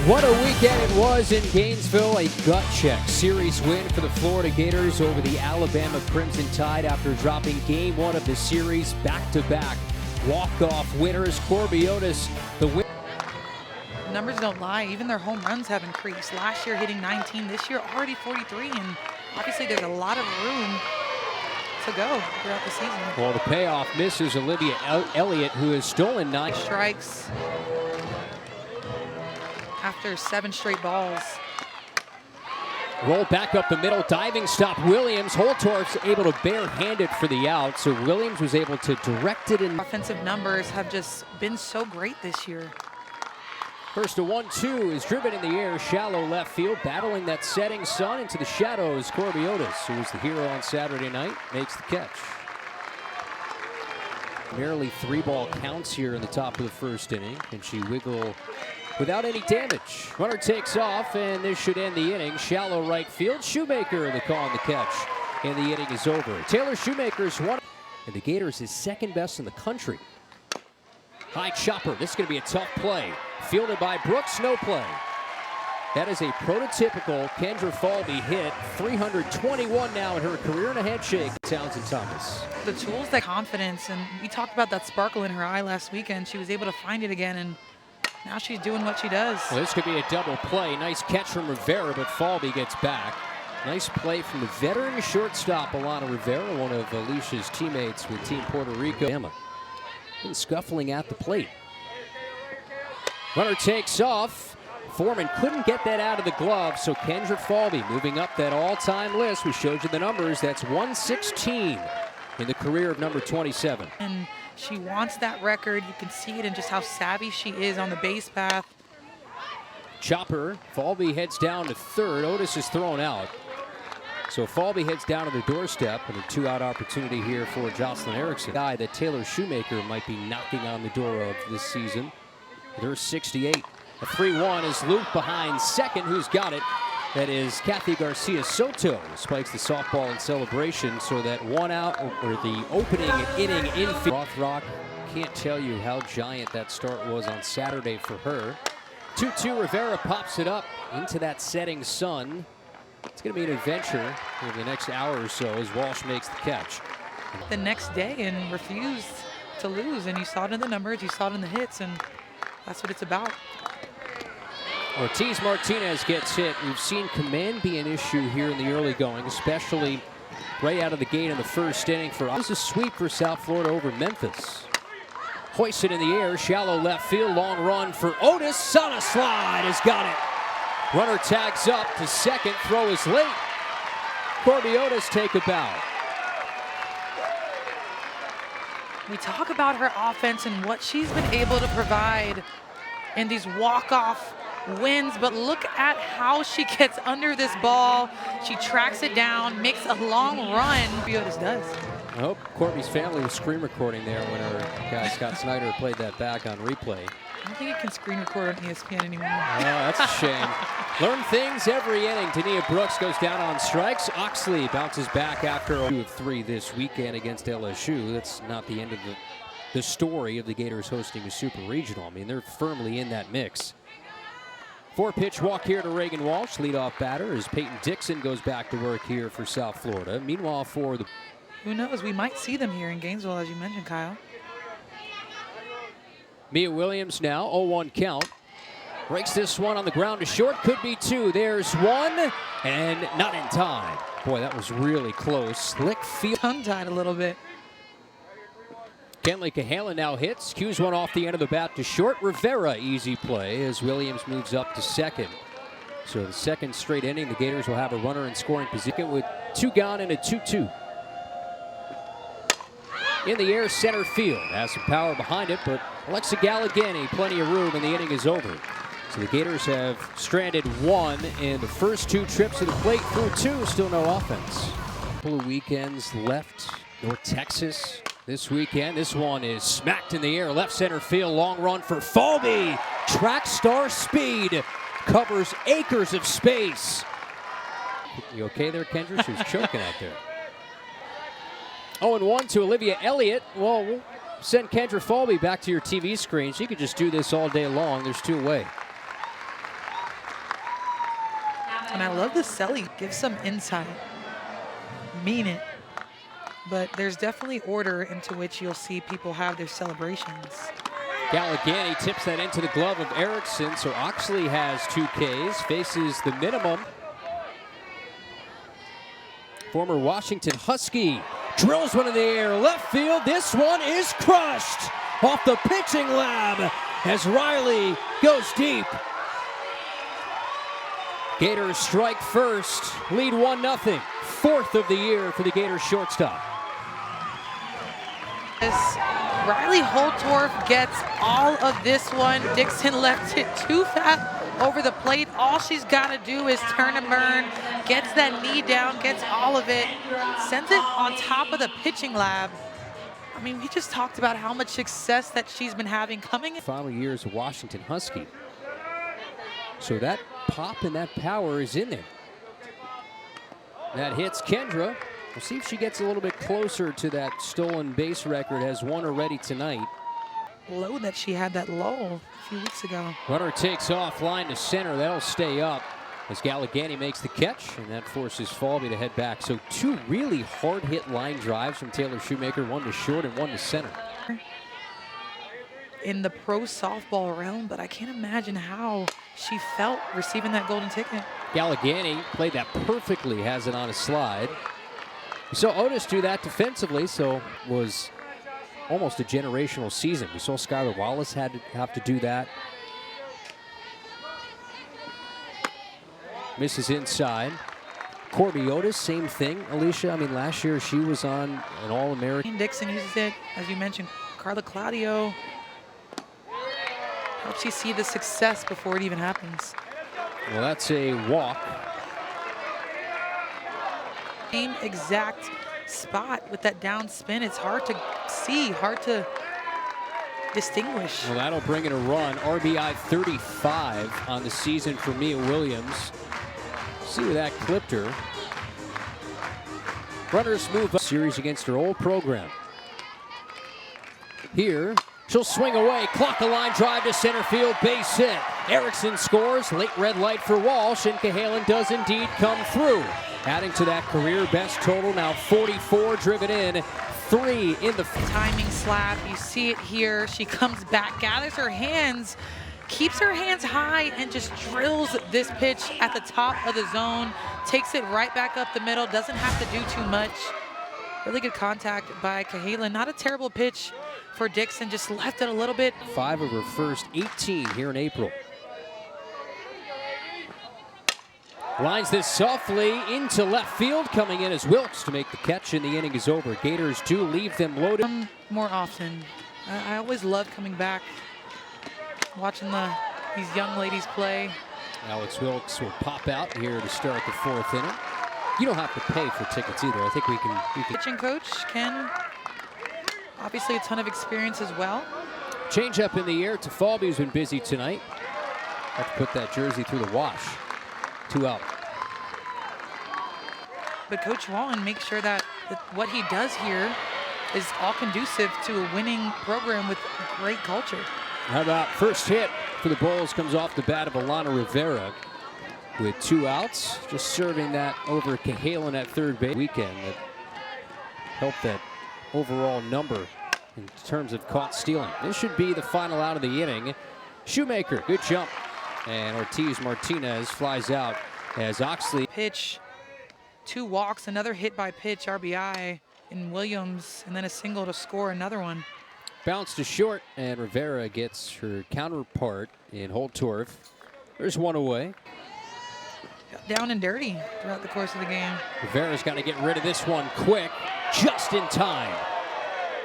What a weekend it was in Gainesville. A gut check series win for the Florida Gators over the Alabama Crimson Tide after dropping game one of the series back-to-back walk-off winners. Corby Otis, the win. Numbers don't lie. Even their home runs have increased. Last year hitting 19, this year already 43, and obviously there's a lot of room to go throughout the season. Well, the payoff misses Olivia Elliott, who has stolen 9 strikes after 7 straight balls. Roll back up the middle, diving stop Williams. Holtorf's able to barehand it for the out, so Williams was able to direct it in. Offensive numbers have just been so great this year. First to 1-2 is driven in the air, shallow left field, battling that setting sun into the shadows. Corby Otis, who was the hero on Saturday night, makes the catch. Merely 3-ball counts here in the top of the first inning, and she wiggle without any damage. Runner takes off, and this should end the inning. Shallow right field. Shoemaker the call on the catch, and the inning is over. Taylor Shoemaker's one, and the Gators is second best in the country. High chopper. This is going to be a tough play. Fielded by Brooks, no play. That is a prototypical Kendra Falvey hit. 321 now in her career and a head shake. Townsend Thomas. The tools, that confidence, and we talked about that sparkle in her eye last weekend. She was able to find it again, and now she's doing what she does. Well, this could be a double play. Nice catch from Rivera, but Falvey gets back. Nice play from the veteran shortstop, Alana Rivera, one of Alicia's teammates with Team Puerto Rico. Been scuffling at the plate. Runner takes off. Foreman couldn't get that out of the glove, so Kendra Falvey moving up that all-time list. We showed you the numbers. That's 116 in the career of number 27. And she wants that record. You can see it in just how savvy she is on the base path. Chopper. Falvey heads down to third. Otis is thrown out. So Falvey heads down to the doorstep, and a 2-out opportunity here for Jocelyn Erickson. Guy that Taylor Shoemaker might be knocking on the door of this season. There's 68. A 3-1 is Luke behind second. Who's got it? That is Kathy Garcia Soto. Spikes the softball in celebration, so that 1 out, or the opening inning infield. Rothrock, can't tell you how giant that start was on Saturday for her. 2-2, Rivera pops it up into that setting sun. It's going to be an adventure in the next hour or so as Walsh makes the catch. The next day and refused to lose, and you saw it in the numbers, you saw it in the hits, and that's what it's about. Ortiz Martinez gets hit. We've seen command be an issue here in the early going, especially right out of the gate in the first inning. This is a sweep for South Florida over Memphis. Hoisted in the air, shallow left field, long run for Otis. Sana slide has got it. Runner tags up to second, throw is late. Corby Otis take a bow. We talk about her offense and what she's been able to provide in these walk-off wins, but look at how she gets under this ball. She tracks it down, makes a long run. Otis does. I hope Corby's family was screen recording there when her guy Scott Snyder played that back on replay. I don't think you can screen record on ESPN anymore. Oh, that's a shame. Learn things every inning. Tania Brooks goes down on strikes. Oxley bounces back after a 2 of 3 this weekend against LSU. That's not the end of the story of the Gators hosting a super regional. I mean, they're firmly in that mix. 4-pitch walk here to Reagan Walsh, leadoff batter, as Peyton Dixon goes back to work here for South Florida. Meanwhile, for the... Who knows? We might see them here in Gainesville, as you mentioned, Kyle. Mia Williams now, 0-1 count. Breaks this one on the ground to short. Could be 2. There's 1, and not in time. Boy, that was really close. Slick field. Tongue-tied a little bit. Kenley Cahalan now hits. Cues one off the end of the bat to short. Rivera, easy play as Williams moves up to second. So the second straight inning, the Gators will have a runner in scoring position with 2 gone and a 2-2. In the air, center field. Has some power behind it, but Alexa Galligani, plenty of room, and the inning is over. So the Gators have stranded 1 in the first 2 trips to the plate through 2. Still no offense. Couple of weekends left. North Texas this weekend. This one is smacked in the air. Left center field. Long run for Falvey. Track star speed. Covers acres of space. You okay there, Kendra? She was choking out there. 0-1 to Olivia Elliott. Well, we'll send Kendra Falvey back to your TV screen. She could just do this all day long. There's 2 away. And I love the Selly. Give some insight. Mean it. But there's definitely order into which you'll see people have their celebrations. Gallegani tips that into the glove of Erickson, so Oxley has 2 Ks, faces the minimum. Former Washington Husky drills one in the air, left field. This one is crushed off the pitching lab as Riley goes deep. Gators strike first, lead 1-0. 4th of the year for the Gators shortstop. Riley Holtorf gets all of this one. Dixon left it too fat over the plate. All she's got to do is turn and burn, gets that knee down, gets all of it, sends it on top of the pitching lab. I mean, we just talked about how much success that she's been having coming in. Final years of Washington Husky. So that pop and that power is in there. That hits Kendra. We'll see if she gets a little bit closer to that stolen base record. Has 1 already tonight. Low that she had that lull a few weeks ago. Runner takes off, line to center. That'll stay up as Gallegani makes the catch, and that forces Falvey to head back. So 2 really hard-hit line drives from Taylor Shoemaker, 1 to short and 1 to center. In the pro softball realm, but I can't imagine how she felt receiving that golden ticket. Gallegani played that perfectly, has it on a slide. We saw Otis do that defensively, so was almost a generational season. We saw Skylar Wallace have to do that. Misses inside. Corby Otis, same thing. Alicia, I mean, last year she was on an All-American. Dixon uses it, as you mentioned. Carla Claudio helps you see the success before it even happens. Well, that's a walk. Same exact spot with that down spin. It's hard to see, hard to distinguish. Well, that'll bring in a run. RBI 35 on the season for Mia Williams. See where that clipped her. Runners move up. Series against her old program. Here, she'll swing away. Clock a line drive to center field. Base hit. Erickson scores. Late red light for Walsh, and Cahalan does indeed come through. Adding to that career best total, now 44 driven in, 3 in the timing slap. You see it here. She comes back, gathers her hands, keeps her hands high, and just drills this pitch at the top of the zone. Takes it right back up the middle. Doesn't have to do too much. Really good contact by Cahalan. Not a terrible pitch for Dixon. Just left it a little bit. 5 of her first 18 here in April. Lines this softly into left field. Coming in as Wilkes to make the catch, and the inning is over. Gators do leave them loaded. More often. I always love coming back, watching these young ladies play. Alex Wilkes will pop out here to start the 4th inning. You don't have to pay for tickets either. I think we can. Pitching coach Ken, obviously a ton of experience as well. Change up in the air to Falvey, who's been busy tonight. Have to put that jersey through the wash. 2 out. But Coach Wallen makes sure that what he does here is all conducive to a winning program with great culture. How about first hit for the Bulls comes off the bat of Alana Rivera with 2 outs. Just serving that over Cahalan at third base weekend that helped that overall number in terms of caught stealing. This should be the final out of the inning. Shoemaker, good jump. And Ortiz Martinez flies out as Oxley. Pitch, 2 walks, another hit by pitch, RBI in Williams, and then a single to score another one. Bounce to short, and Rivera gets her counterpart in Holtorf. There's 1 away. Down and dirty throughout the course of the game. Rivera's got to get rid of this one quick, just in time.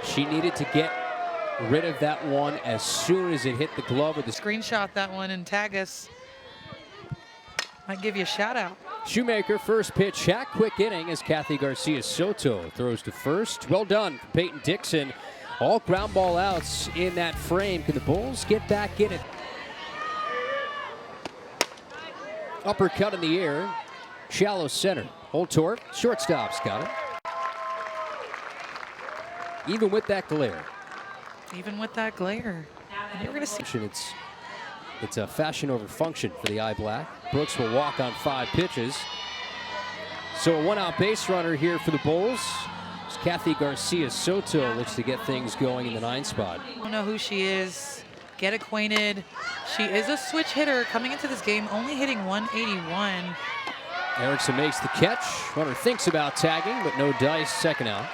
She needed to get rid of that one as soon as it hit the glove of the screenshot that one and tag us. Might give you a shout out. Shoemaker, first pitch, Shaq, quick inning as Kathy Garcia Soto throws to first. Well done from Peyton Dixon. All ground ball outs in that frame. Can the Bulls get back in it? Uppercut in the air. Shallow center. Holtorf, shortstop's got it. Even with that glare. Even with that glare. And you're going to see. It's It's a fashion over function for the Eye Black. Brooks will walk on 5 pitches. So a 1-out base runner here for the Bulls. It's Kathy Garcia Soto looks to get things going in the 9 spot. I don't know who she is. Get acquainted. She is a switch hitter coming into this game, only hitting 181. Erickson makes the catch. Runner thinks about tagging, but no dice. Second out.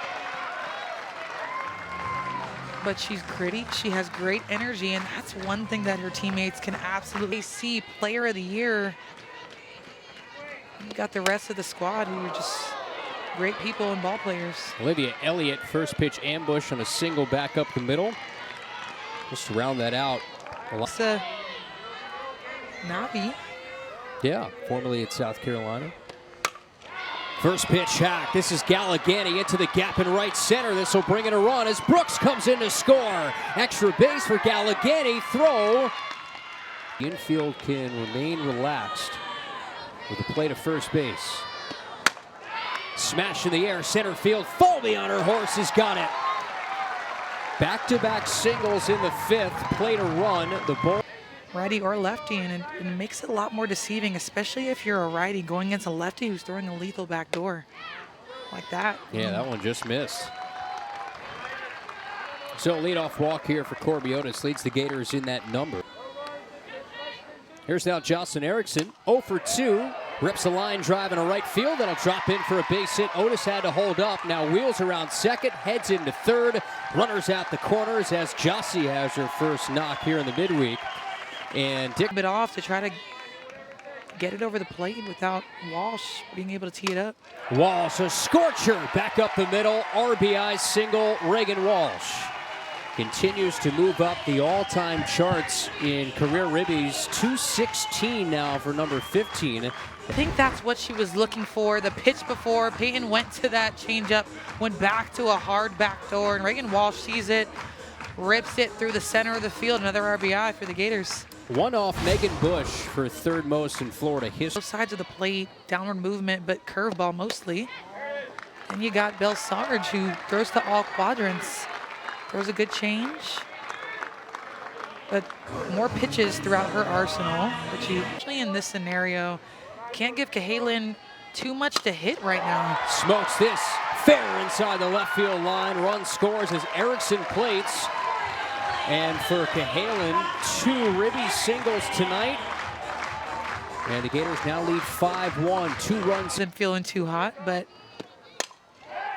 But she's gritty. She has great energy, and that's one thing that her teammates can absolutely see. Player of the year. You got the rest of the squad who are just great people and ball players. Olivia Elliott, first pitch ambush on a single back up the middle. Just to round that out. Navi. Yeah, formerly at South Carolina. First pitch hack. This is Galligani into the gap in right center. This will bring in a run as Brooks comes in to score. Extra base for Galligani. Throw. The infield can remain relaxed with the play to first base. Smash in the air, center field. Falvey on her horse has got it. Back-to-back singles in the 5th. Play to run. The ball. Righty or lefty, and it makes it a lot more deceiving, especially if you're a righty going against a lefty who's throwing a lethal backdoor like that. Yeah, that one just missed. So leadoff walk here for Corby Otis leads the Gators in that number. Here's now Jocelyn Erickson, 0 for 2. Rips a line drive in a right field. That'll drop in for a base hit. Otis had to hold up. Now wheels around second, heads into third. Runners at the corners as Jossie has her first knock here in the midweek. And Dick bit off to try to get it over the plate without Walsh being able to tee it up. Walsh, a scorcher, back up the middle. RBI single, Reagan Walsh. Continues to move up the all-time charts in career ribbies. 216 now for number 15. I think that's what she was looking for. The pitch before, Peyton went to that changeup, went back to a hard backdoor, and Reagan Walsh sees it, rips it through the center of the field. Another RBI for the Gators. One off Megan Bush for 3rd most in Florida history. Both sides of the plate, downward movement, but curveball mostly. Then you got Belle Sarge, who throws to all quadrants. Throws a good change. But more pitches throughout her arsenal. But you, especially in this scenario, can't give Cahalan too much to hit right now. Smokes this. Fair inside the left field line. Run scores as Erickson plates. And for Cahalan, 2 ribby singles tonight. And the Gators now lead 5-1. 2 runs. Isn't feeling too hot, but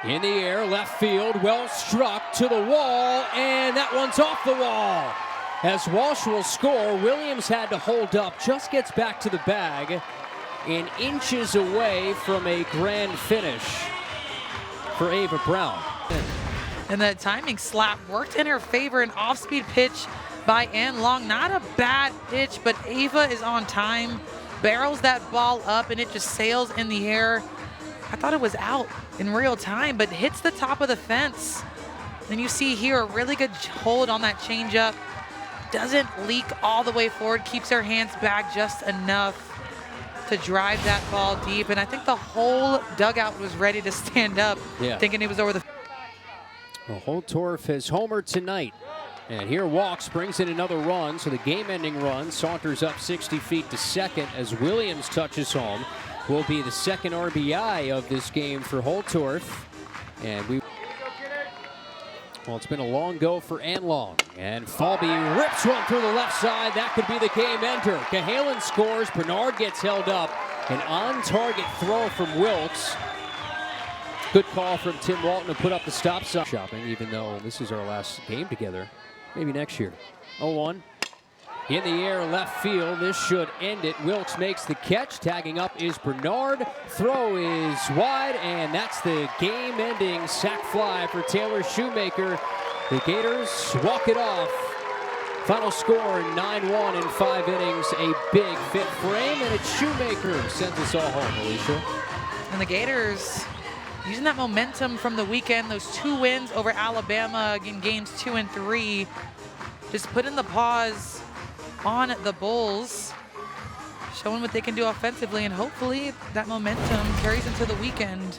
in the air, left field, well struck to the wall, and that one's off the wall. As Walsh will score, Williams had to hold up, just gets back to the bag, and inches away from a grand finish for Ava Brown. And the timing slap worked in her favor. An off-speed pitch by Ann Long. Not a bad pitch, but Ava is on time. Barrels that ball up, and it just sails in the air. I thought it was out in real time, but hits the top of the fence. Then you see here a really good hold on that changeup. Doesn't leak all the way forward, keeps her hands back just enough to drive that ball deep. And I think the whole dugout was ready to stand up, thinking it was over the. Well, Holtorf has homered tonight. And here Walks brings in another run, so the game-ending run saunters up 60 feet to second as Williams touches home. Will be the 2nd RBI of this game for Holtorf. And well, it's been a long go for Ann Long. And Falby rips one through the left side. That could be the game ender. Cahalan scores. Bernard gets held up. An on-target throw from Wilkes. Good call from Tim Walton to put up the stop sign. Shopping, even though this is our last game together. Maybe next year. 0-1. In the air, left field. This should end it. Wilkes makes the catch. Tagging up is Bernard. Throw is wide, and that's the game-ending sac fly for Taylor Shoemaker. The Gators walk it off. Final score 9-1 in 5 innings. A big 5th frame, and it's Shoemaker sends us all home, Alicia. And the Gators using that momentum from the weekend, those 2 wins over Alabama in games 2 and 3, just put in the pause on the Bulls, showing what they can do offensively, and hopefully that momentum carries into the weekend.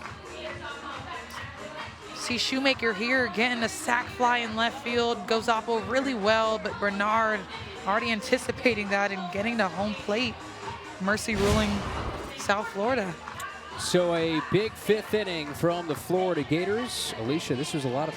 See Shoemaker here getting a sac fly in left field, goes off really well, but Bernard already anticipating that and getting to home plate. Mercy ruling South Florida. So a big fifth inning from the Florida Gators. Alicia, this was a lot of